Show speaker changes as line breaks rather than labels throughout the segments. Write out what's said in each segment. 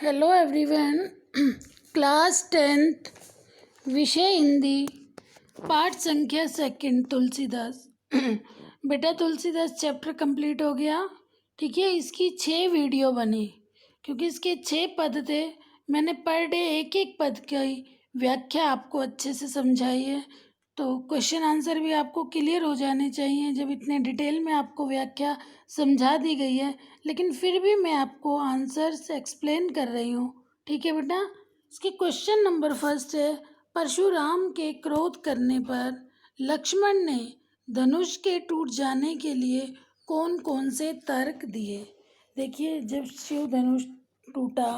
Hello everyone. Class 10th विषय हिंदी पाठ संख्या सेकंड तुलसीदास। बेटा तुलसीदास चैप्टर कंप्लीट हो गया। ठीक है, इसकी 6 वीडियो बनी क्योंकि इसके 6 पद थे। मैंने पर डे एक एक पद की व्याख्या आपको अच्छे से समझाई है, तो क्वेश्चन आंसर भी आपको क्लियर हो जाने चाहिए जब इतने डिटेल में आपको व्याख्या समझा दी गई है। लेकिन फिर भी मैं आपको आंसर्स एक्सप्लेन कर रही हूँ। ठीक है बेटा, इसके क्वेश्चन नंबर फर्स्ट है, परशुराम के क्रोध करने पर लक्ष्मण ने धनुष के टूट जाने के लिए कौन कौन से तर्क दिए। देखिए, जब शिव धनुष टूटा,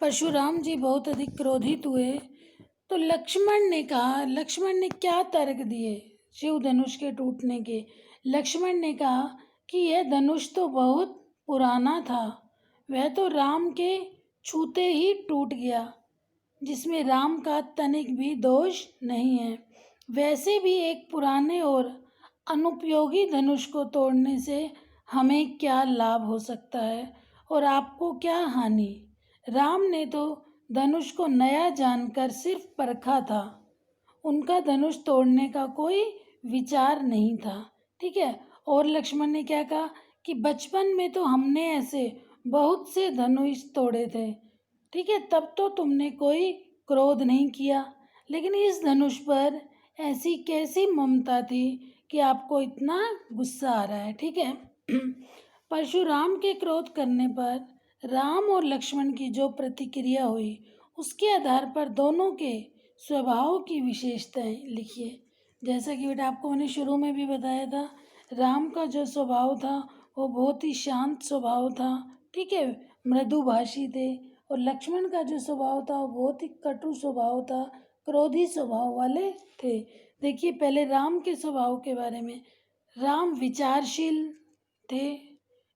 परशुराम जी बहुत अधिक क्रोधित हुए, तो लक्ष्मण ने क्या तर्क दिए शिव धनुष के टूटने के। लक्ष्मण ने कहा कि यह धनुष तो बहुत पुराना था, वह तो राम के छूते ही टूट गया, जिसमें राम का तनिक भी दोष नहीं है। वैसे भी एक पुराने और अनुपयोगी धनुष को तोड़ने से हमें क्या लाभ हो सकता है और आपको क्या हानि। राम ने तो धनुष को नया जानकर सिर्फ परखा था, उनका धनुष तोड़ने का कोई विचार नहीं था। ठीक है, और लक्ष्मण ने क्या कहा कि बचपन में तो हमने ऐसे बहुत से धनुष तोड़े थे। ठीक है, तब तो तुमने कोई क्रोध नहीं किया, लेकिन इस धनुष पर ऐसी कैसी ममता थी कि आपको इतना गुस्सा आ रहा है। ठीक है, परशुराम के क्रोध करने पर राम और लक्ष्मण की जो प्रतिक्रिया हुई, उसके आधार पर दोनों के स्वभाव की विशेषताएं लिखिए। जैसा कि बेटा आपको मैंने शुरू में भी बताया था, राम का जो स्वभाव था वो बहुत ही शांत स्वभाव था। ठीक है, मृदुभाषी थे। और लक्ष्मण का जो स्वभाव था वो बहुत ही कटु स्वभाव था, क्रोधी स्वभाव वाले थे। देखिए, पहले राम के स्वभाव के बारे में। राम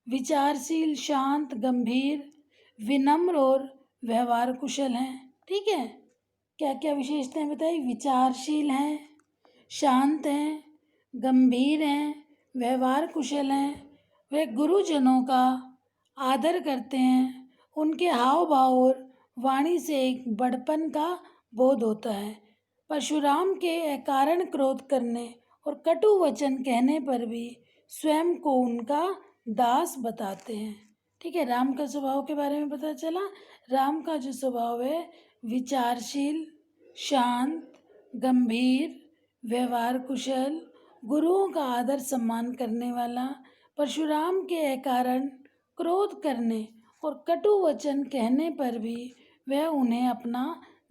विचारशील, शांत, गंभीर, विनम्र और व्यवहार कुशल हैं। ठीक है, क्या क्या विशेषताएं बताई। विचारशील हैं, शांत हैं, गंभीर हैं, व्यवहार कुशल हैं, वे गुरुजनों का आदर करते हैं, उनके हाव भाव और वाणी से एक बड़पन का बोध होता है। परशुराम के अकारण क्रोध करने और कटु वचन कहने पर भी स्वयं को उनका दास बताते हैं। ठीक है, राम का स्वभाव के बारे में पता चला। राम का जो स्वभाव है, विचारशील, शांत, गंभीर, व्यवहार कुशल, गुरुओं का आदर सम्मान करने वाला। परशुराम के कारण क्रोध करने और कटु वचन कहने पर भी वह उन्हें अपना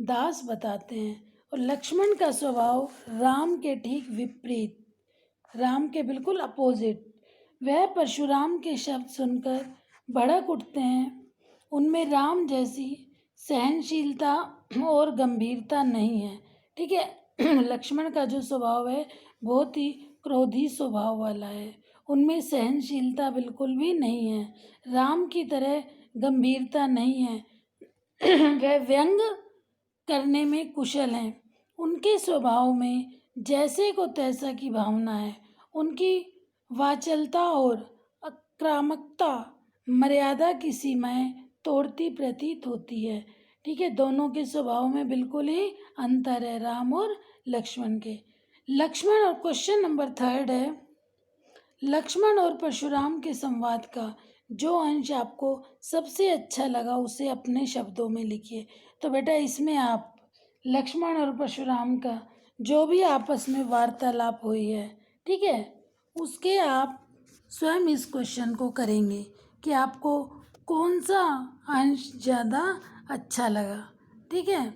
दास बताते हैं। और लक्ष्मण का स्वभाव राम के ठीक विपरीत, राम के बिल्कुल अपोजिट, वह परशुराम के शब्द सुनकर भड़क उठते हैं। उनमें राम जैसी सहनशीलता और गंभीरता नहीं है। ठीक है, लक्ष्मण का जो स्वभाव है बहुत ही क्रोधी स्वभाव वाला है, उनमें सहनशीलता बिल्कुल भी नहीं है, राम की तरह गंभीरता नहीं है। वह व्यंग करने में कुशल हैं, उनके स्वभाव में जैसे को तैसा की भावना है, उनकी वाचालता और आक्रामकता मर्यादा की सीमाएं तोड़ती प्रतीत होती है। ठीक है, दोनों के स्वभाव में बिल्कुल ही अंतर है, राम और लक्ष्मण के। लक्ष्मण और क्वेश्चन नंबर थर्ड है, लक्ष्मण और परशुराम के संवाद का जो अंश आपको सबसे अच्छा लगा उसे अपने शब्दों में लिखिए। तो बेटा इसमें आप लक्ष्मण और परशुराम का जो भी आपस में वार्तालाप हुई है, ठीक है, उसके आप स्वयं इस क्वेश्चन को करेंगे कि आपको कौन सा अंश ज़्यादा अच्छा लगा। ठीक है,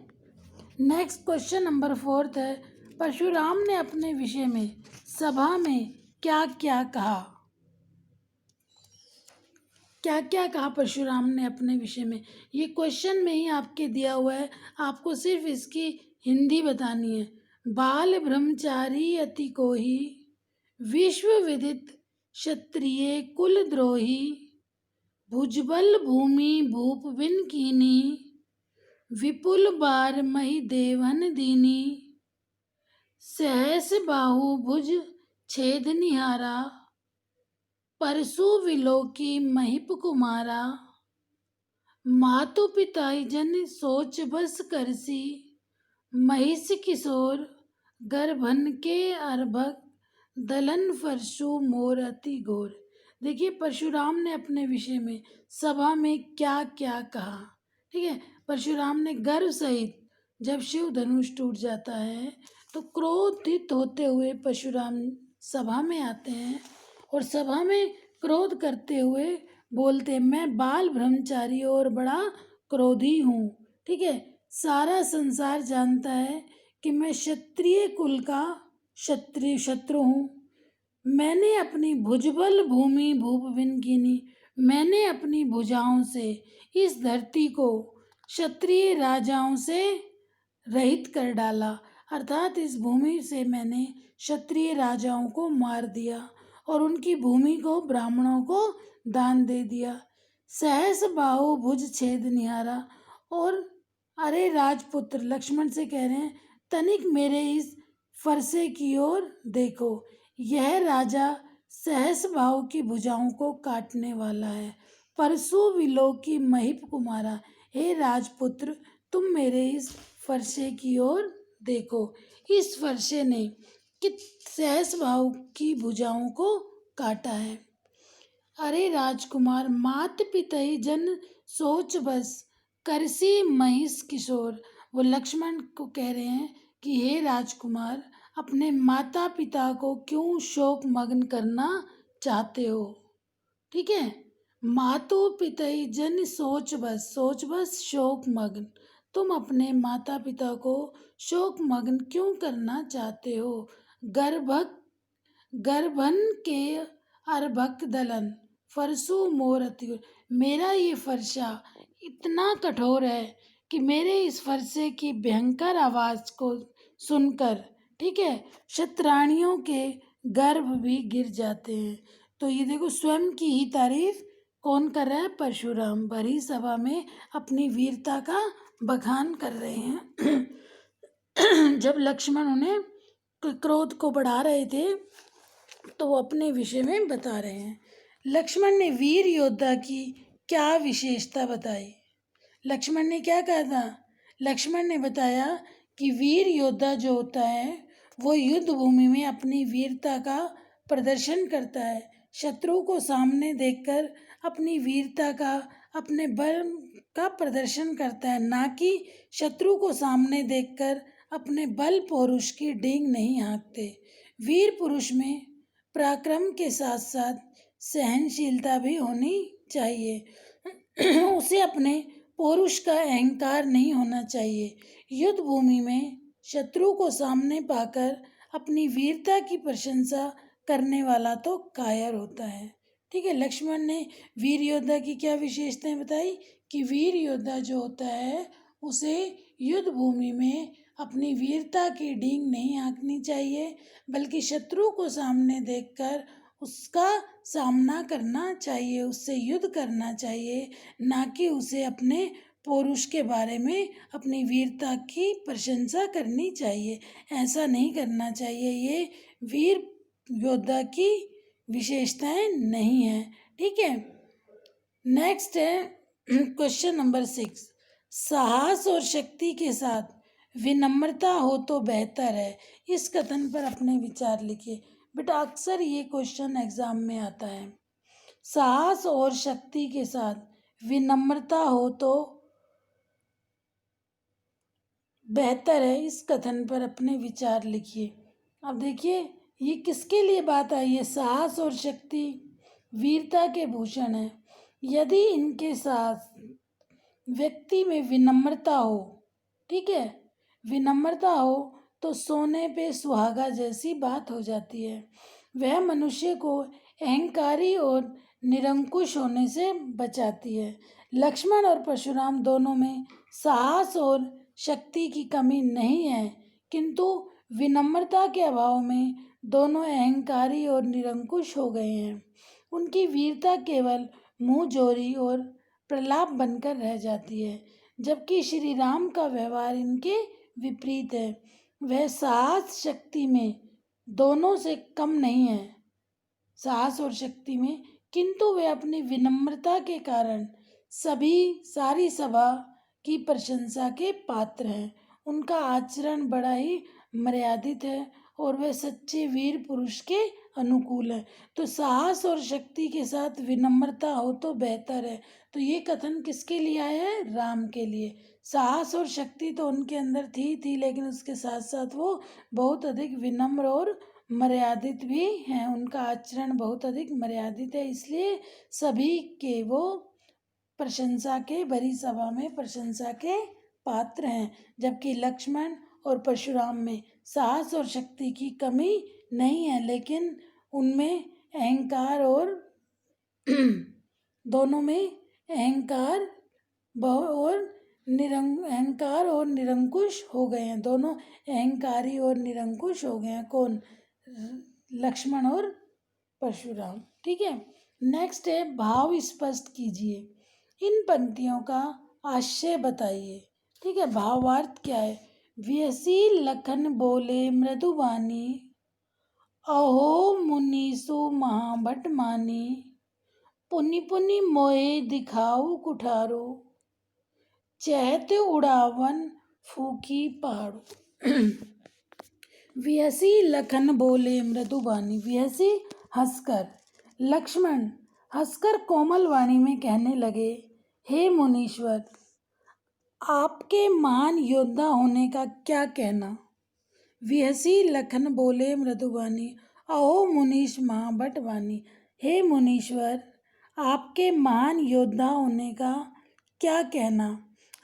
नेक्स्ट क्वेश्चन नंबर फोर्थ है, परशुराम ने अपने विषय में सभा में क्या क्या कहा। क्या क्या कहा परशुराम ने अपने विषय में, ये क्वेश्चन में ही आपके दिया हुआ है, आपको सिर्फ इसकी हिंदी बतानी है। बाल ब्रह्मचारी अति कोही, विश्व विदित क्षत्रिय कुलद्रोही, भुजबल भूमि भूप बिन कीनी, विपुल बार मही देवन दीनी, सहस बाहु भुज छेद निहारा, परसु विलोकी महिप कुमारा, मातु पिताई जन सोच बस करसी, महिष किशोर गर्भन के अर्भक, दलन फरसु मोर अति घोर। देखिए परशुराम ने अपने विषय में सभा में क्या क्या कहा। ठीक है, परशुराम ने गर्व सहित, जब शिव धनुष टूट जाता है तो क्रोधित होते हुए परशुराम सभा में आते हैं और सभा में क्रोध करते हुए बोलते हैं, मैं बाल ब्रह्मचारी और बड़ा क्रोधी हूँ। ठीक है, सारा संसार जानता है कि मैं क्षत्रिय कुल का क्षत्रिय शत्रु हूँ। मैंने अपनी भुजबल भूमि भूपविन कीनी, मैंने अपनी भुजाओं से इस धरती को क्षत्रिय राजाओं से रहित कर डाला, अर्थात इस भूमि से मैंने क्षत्रिय राजाओं को मार दिया और उनकी भूमि को ब्राह्मणों को दान दे दिया। सहस बाहु भुज छेद निहारा, और अरे राजपुत्र लक्ष्मण से कह रहे हैं, तनिक मेरे इस फरसे की ओर देखो, यह राजा सहस बाहु की भुजाओं को काटने वाला है। परसु विलो की महिप कुमारा, हे राजपुत्र तुम मेरे इस फरसे की ओर देखो। इस फरसे ने कित सहस बाहु की भुजाओं को काटा है। अरे राजकुमार मात पितई जन सोच बस, करसी महिष किशोर। वो लक्ष्मण को कह रहे हैं कि हे राजकुमार, अपने माता पिता को क्यों शोक मग्न करना चाहते हो। ठीक है, मातु पितई जन सोच बस, सोच बस शोक मग्न, तुम अपने माता पिता को शोक मग्न क्यों करना चाहते हो। गर्भक गर्भन के अर्भक दलन फरसु मोर अति घोर। मेरा ये फरसा इतना कठोर है कि मेरे इस फरसे की भयंकर आवाज को सुनकर, ठीक है, शतरानियों के गर्भ भी गिर जाते हैं। तो ये देखो स्वयं की ही तारीफ कौन कर रहा है, परशुराम भरी सभा में अपनी वीरता का बखान कर रहे हैं। जब लक्ष्मण उन्हें क्रोध को बढ़ा रहे थे तो वो अपने विषय में बता रहे हैं। लक्ष्मण ने वीर योद्धा की क्या विशेषता बताई। लक्ष्मण ने क्या कहा था, लक्ष्मण ने बताया कि वीर योद्धा जो होता है वो युद्ध भूमि में अपनी वीरता का प्रदर्शन करता है, शत्रु को सामने देखकर अपनी वीरता का, अपने बल का प्रदर्शन करता है, ना कि शत्रु को सामने देखकर अपने बल पौरुष की डींग नहीं हाँकते। वीर पुरुष में पराक्रम के साथ साथ सहनशीलता भी होनी चाहिए। उसे अपने पौरुष का अहंकार नहीं होना चाहिए। युद्ध भूमि में शत्रु को सामने पाकर अपनी वीरता की प्रशंसा करने वाला तो कायर होता है। ठीक है, लक्ष्मण ने वीर योद्धा की क्या विशेषताएं बताई कि वीर योद्धा जो होता है उसे युद्ध भूमि में अपनी वीरता की डींग नहीं हाँकनी चाहिए, बल्कि शत्रु को सामने देखकर उसका सामना करना चाहिए, उससे युद्ध करना चाहिए, ना कि उसे अपने पौरुष के बारे में, अपनी वीरता की प्रशंसा करनी चाहिए। ऐसा नहीं करना चाहिए, ये वीर योद्धा की विशेषताएं नहीं है। ठीक है, नेक्स्ट है क्वेश्चन नंबर 6। साहस और शक्ति के साथ विनम्रता हो तो बेहतर है। इस कथन पर अपने विचार लिखिए। बेटा अक्सर ये क्वेश्चन एग्जाम में आता है, साहस और शक्ति के साथ विनम्रता हो तो बेहतर है। इस कथन पर अपने विचार लिखिए। अब देखिए ये किसके लिए बात आई है, साहस और शक्ति वीरता के भूषण है। यदि इनके साथ व्यक्ति में विनम्रता हो, ठीक है, विनम्रता हो तो सोने पे सुहागा जैसी बात हो जाती है। वह मनुष्य को अहंकारी और निरंकुश होने से बचाती है। लक्ष्मण और परशुराम दोनों में साहस और शक्ति की कमी नहीं है, किंतु विनम्रता के अभाव में दोनों अहंकारी और निरंकुश हो गए हैं। उनकी वीरता केवल मुंहजोरी और प्रलाप बनकर रह जाती है, जबकि श्री राम का व्यवहार इनके विपरीत है। वह साहस शक्ति में दोनों से कम नहीं है, साहस और शक्ति में, किंतु वे अपनी विनम्रता के कारण सारी सभा की प्रशंसा के पात्र हैं। उनका आचरण बड़ा ही मर्यादित है और वे सच्चे वीर पुरुष के अनुकूल है। तो साहस और शक्ति के साथ विनम्रता हो तो बेहतर है। तो ये कथन किसके लिए आया है? राम के लिए। साहस और शक्ति तो उनके अंदर थी लेकिन उसके साथ साथ वो बहुत अधिक विनम्र और मर्यादित भी हैं। उनका आचरण बहुत अधिक मर्यादित है, इसलिए सभी के वो प्रशंसा के भरी सभा में प्रशंसा के पात्र हैं। जबकि लक्ष्मण और परशुराम में साहस और शक्ति की कमी नहीं है, लेकिन उनमें अहंकार और दोनों में अहंकार अहंकार और निरंकुश हो गए हैं। दोनों अहंकारी और निरंकुश हो गए हैं। कौन? लक्ष्मण और परशुराम। ठीक है। नेक्स्ट है भाव स्पष्ट कीजिए। इन पंक्तियों का आशय बताइए। ठीक है। भावार्थ क्या है? व्यसी लखन बोले मृदुबानी, अहो मुनीसु महाभट मानी, पुनि पुनि मोए दिखाऊ कुठारो, चहत उड़ावन फूकी पहाड़ो। व्यसी लखन बोले मृदुबानी। व्यसी हंसकर, लक्ष्मण हंसकर कोमल वाणी में कहने लगे, हे मुनीश्वर, आपके महान योद्धा होने का क्या कहना। व्यसी लखन बोले मृदुबानी, अहो मुनीश महाभट वानी। हे मुनीश्वर, आपके महान योद्धा होने का क्या कहना।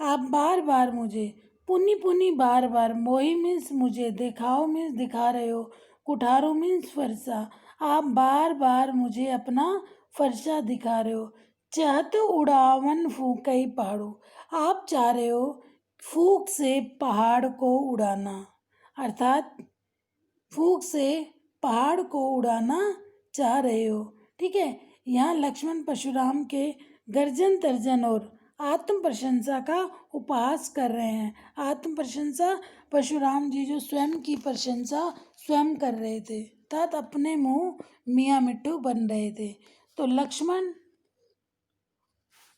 आप बार बार मुझे, पुनि पुनि बार बार, मोही मीन्स मुझे, दिखाओ मीन्स दिखा रहे हो, कुठारो मीन्स फरसा, आप बार बार मुझे अपना फरसा दिखा रहे हो। चाहते उड़ावन फूकई पहाड़ो, आप चाह रहे हो फूक से पहाड़ को उड़ाना, अर्थात फूक से पहाड़ को उड़ाना चाह रहे हो। ठीक है। यहाँ लक्ष्मण परशुराम के गर्जन तर्जन और आत्म प्रशंसा का उपहास कर रहे हैं। आत्म प्रशंसा, परशुराम जी जो स्वयं की प्रशंसा स्वयं कर रहे थे, अर्थात अपने मुंह मियाँ मिट्ठू बन रहे थे। तो लक्ष्मण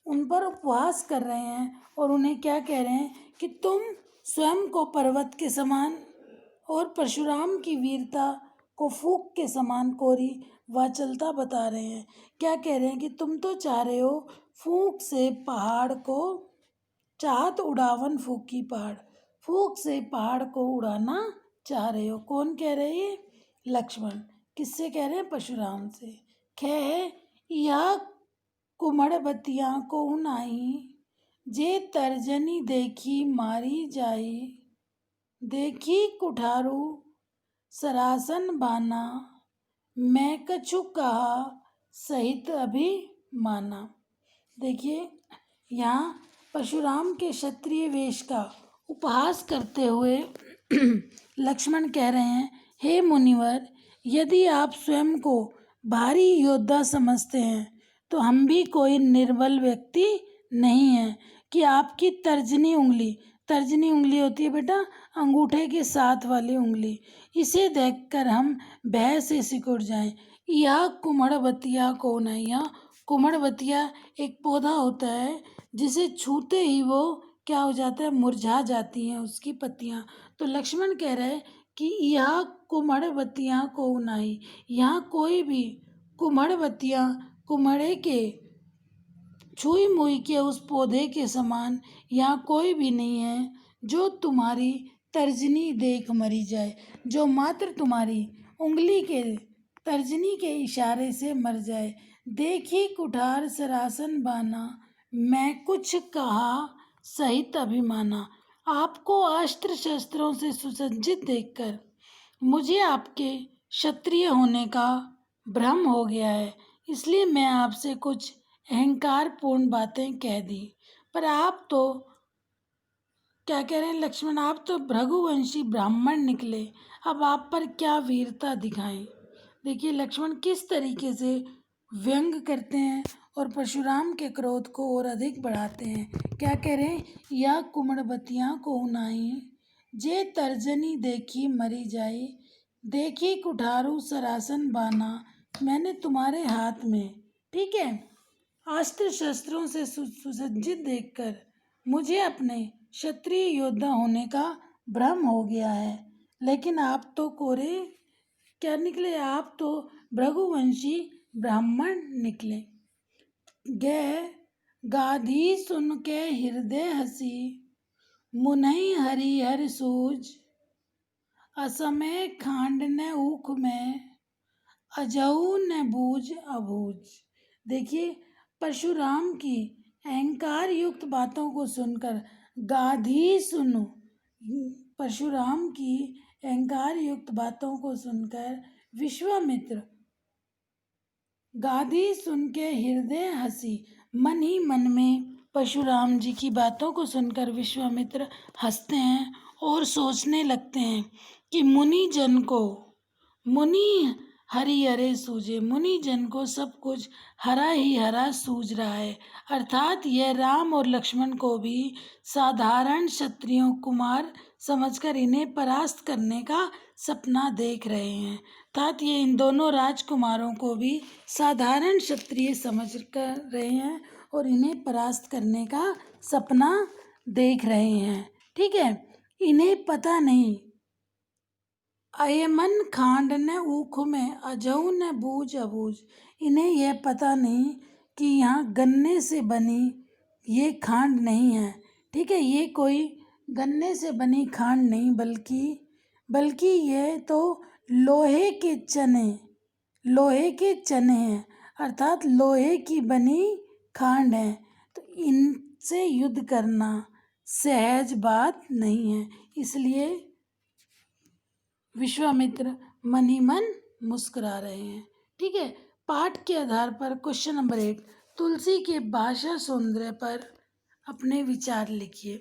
उन पर उपहास कर रहे हैं और उन्हें क्या कह रहे हैं कि तुम स्वयं को पर्वत के समान और परशुराम की वीरता को फूक के समान कोरी वाचलता बता रहे हैं। क्या कह रहे हैं कि तुम तो चाह रहे हो फूक से पहाड़ को, चाहत उड़ावन फूकी पहाड़, फूक से पहाड़ को उड़ाना चाह रहे हो। कौन कह रहे हैं? लक्ष्मण। किससे कह रहे हैं? परशुराम से। खे यह कुमड़ बतिया को नाई, जे तर्जनी देखी मारी जाई, देखी कुठारू सरासन बाना, मैं कछु कहा सहित अभी माना। देखिए, यहाँ परशुराम के क्षत्रिय वेश का उपहास करते हुए लक्ष्मण कह रहे हैं, हे मुनिवर, यदि आप स्वयं को भारी योद्धा समझते हैं तो हम भी कोई निर्बल व्यक्ति नहीं हैं कि आपकी तर्जनी उंगली होती है बेटा अंगूठे के साथ वाली उंगली, इसे देखकर हम भय से सिकुड़ जाएं। यह कुमड़बतिया कौन है? यह कुमड़बतिया एक पौधा होता है जिसे छूते ही वो क्या हो जाता है? मुरझा जाती हैं उसकी पत्तियां। तो लक्ष्मण कह रहे हैं कि यह कुमड़बतिया कौन आई, यहाँ कोई भी कुमड़बतिया, कुमड़े के छुई मुई के उस पौधे के समान यहाँ कोई भी नहीं है जो तुम्हारी तर्जनी देख मरी जाए, जो मात्र तुम्हारी उंगली के तर्जनी के इशारे से मर जाए। देखी कुठार सरासन बाना, मैं कुछ कहा सहित अभिमाना। आपको अस्त्र शस्त्रों से सुसज्जित देखकर मुझे आपके क्षत्रिय होने का भ्रम हो गया है, इसलिए मैं आपसे कुछ अहंकारपूर्ण बातें कह दी। पर आप तो क्या कह रहे हैं लक्ष्मण? आप तो भृगुवंशी ब्राह्मण निकले, अब आप पर क्या वीरता दिखाएं। देखिए लक्ष्मण किस तरीके से व्यंग करते हैं और परशुराम के क्रोध को और अधिक बढ़ाते हैं। क्या कह रहे हैं? या कुमड़बतियाँ को उनाई, जे तर्जनी देखी मरी जाई, देखी कुठारू सरासन बाना, मैंने तुम्हारे हाथ में, ठीक है, अस्त्र शस्त्रों से सुसज्जित देखकर मुझे अपने क्षत्रिय योद्धा होने का भ्रम हो गया है, लेकिन आप तो कोरे क्या निकले, आप तो भृगुवंशी ब्राह्मण निकले। गे गाधी सुन के हृदय हसी, मुनहि हरिहर सूज, असमय खांड न ऊख में, अजऊ न बूझ अबूझ। देखिए, परशुराम की अहंकार युक्त बातों को सुनकर गाधी सुनो, परशुराम की अहंकार युक्त बातों को सुनकर विश्वामित्र गाधी सुन के हृदय हंसी, मन ही मन में परशुराम जी की बातों को सुनकर विश्वामित्र हंसते हैं और सोचने लगते हैं कि मुनि हरि हरे सूझे, मुनि जन को सब कुछ हरा ही हरा सूझ रहा है, अर्थात यह राम और लक्ष्मण को भी साधारण क्षत्रियों कुमार समझकर इन्हें परास्त करने का सपना देख रहे हैं, अर्थात ये इन दोनों राजकुमारों को भी साधारण क्षत्रिय समझ कर रहे हैं और इन्हें परास्त करने का सपना देख रहे हैं। ठीक है, इन्हें पता नहीं, अयमन खांड न ऊख में, अजऊ न बूझ अबूझ, इन्हें यह पता नहीं कि यहाँ गन्ने से बनी ये खांड नहीं है। ठीक है, ये कोई गन्ने से बनी खांड नहीं, बल्कि यह तो लोहे के चने हैं, अर्थात लोहे की बनी खांड है, तो इनसे युद्ध करना सहज बात नहीं है। इसलिए विश्वामित्र मन ही मन मुस्कुरा रहे हैं। ठीक है, पाठ के आधार पर क्वेश्चन नंबर 8, तुलसी के भाषा सौंदर्य पर अपने विचार लिखिए।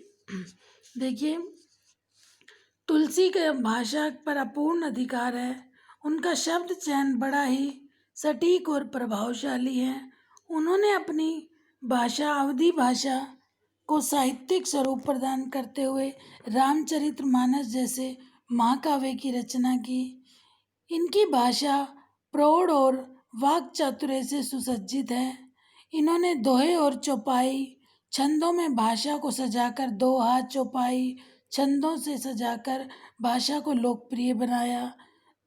देखिए, तुलसी के भाषा पर अपूर्ण अधिकार है, उनका शब्द चयन बड़ा ही सटीक और प्रभावशाली है। उन्होंने अपनी भाषा अवधी भाषा को साहित्यिक स्वरूप प्रदान करते हुए रामचरितमानस जैसे महाकाव्य की रचना की। इनकी भाषा प्रौढ़ और वाक् चातुर्य से सुसज्जित है। इन्होंने दोहे और चौपाई छंदों में भाषा को सजाकर, दोहा चौपाई छंदों से सजाकर भाषा को लोकप्रिय बनाया।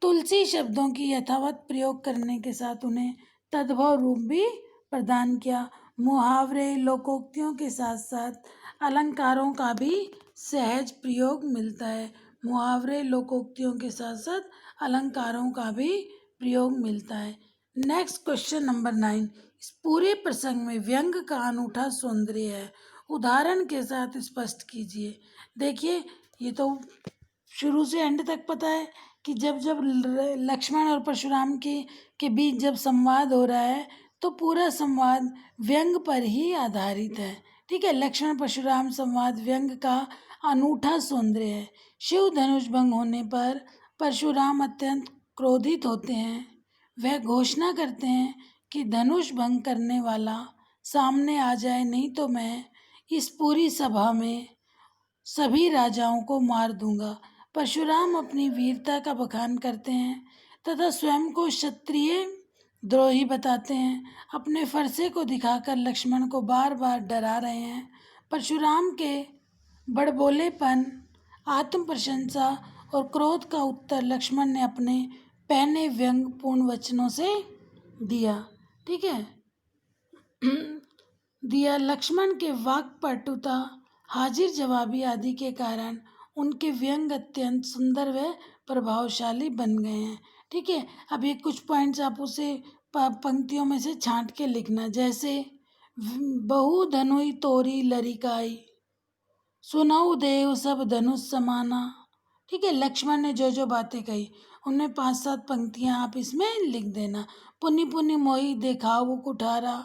तुलसी शब्दों की यथावत प्रयोग करने के साथ उन्हें तद्भव रूप भी प्रदान किया। मुहावरे लोकोक्तियों के साथ साथ अलंकारों का भी सहज प्रयोग मिलता है। मुहावरे लोकोक्तियों के साथ साथ अलंकारों का भी प्रयोग मिलता है। नेक्स्ट क्वेश्चन नंबर 9, इस पूरे प्रसंग में व्यंग का अनूठा सौंदर्य है, उदाहरण के साथ स्पष्ट कीजिए। देखिए, ये तो शुरू से एंड तक पता है कि जब जब लक्ष्मण और परशुराम के बीच जब संवाद हो रहा है तो पूरा संवाद व्यंग पर ही आधारित है। ठीक है, लक्ष्मण परशुराम संवाद व्यंग का अनूठा सौंदर्य है। शिव धनुष भंग होने पर परशुराम अत्यंत क्रोधित होते हैं। वह घोषणा करते हैं कि धनुष भंग करने वाला सामने आ जाए, नहीं तो मैं इस पूरी सभा में सभी राजाओं को मार दूंगा। परशुराम अपनी वीरता का बखान करते हैं तथा स्वयं को क्षत्रिय द्रोही बताते हैं। अपने फरसे को दिखाकर लक्ष्मण को बार बार डरा रहे हैं। परशुराम के बड़बोलेपन, आत्म प्रशंसा और क्रोध का उत्तर लक्ष्मण ने अपने पहने व्यंग्यपूर्ण वचनों से दिया। ठीक है, दिया। लक्ष्मण के वाक्पटुता, हाजिर जवाबी आदि के कारण उनके व्यंग अत्यंत सुंदर व प्रभावशाली बन गए हैं। ठीक है, अब ये कुछ पॉइंट्स आप उसे पंक्तियों में से छांट के लिखना, जैसे बहु धनुई तोरी लरिकाई, सुनऊ देव सब धनुष समाना। ठीक है, लक्ष्मण ने जो जो बातें कही उनमें 5-7 पंक्तियां आप इसमें लिख देना। पुनि पुनि मोही देखाऊ कुठारा,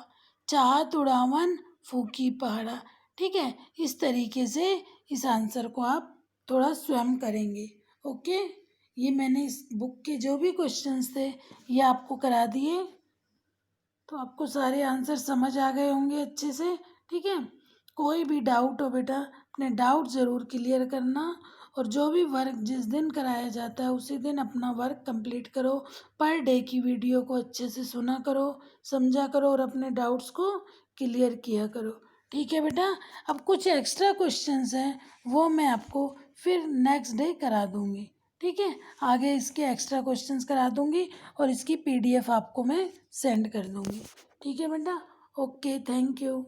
चाहत उड़ावन फूकी पहाड़ा। ठीक है, इस तरीके से इस आंसर को आप थोड़ा स्वयं करेंगे। ओके, ये मैंने इस बुक के जो भी क्वेश्चंस थे ये आपको करा दिए, तो आपको सारे आंसर समझ आ गए होंगे अच्छे से। ठीक है, कोई भी डाउट हो बेटा अपने डाउट ज़रूर क्लियर करना, और जो भी वर्क जिस दिन कराया जाता है उसी दिन अपना वर्क कंप्लीट करो। पर डे की वीडियो को अच्छे से सुना करो, समझा करो और अपने डाउट्स को क्लियर किया करो। ठीक है बेटा। अब कुछ एक्स्ट्रा क्वेश्चंस हैं वो मैं आपको फिर नेक्स्ट डे करा दूँगी। ठीक है, आगे इसके एक्स्ट्रा क्वेश्चंस करा दूँगी और इसकी PDF आपको मैं सेंड कर दूँगी। ठीक है बेटा। Okay, thank you.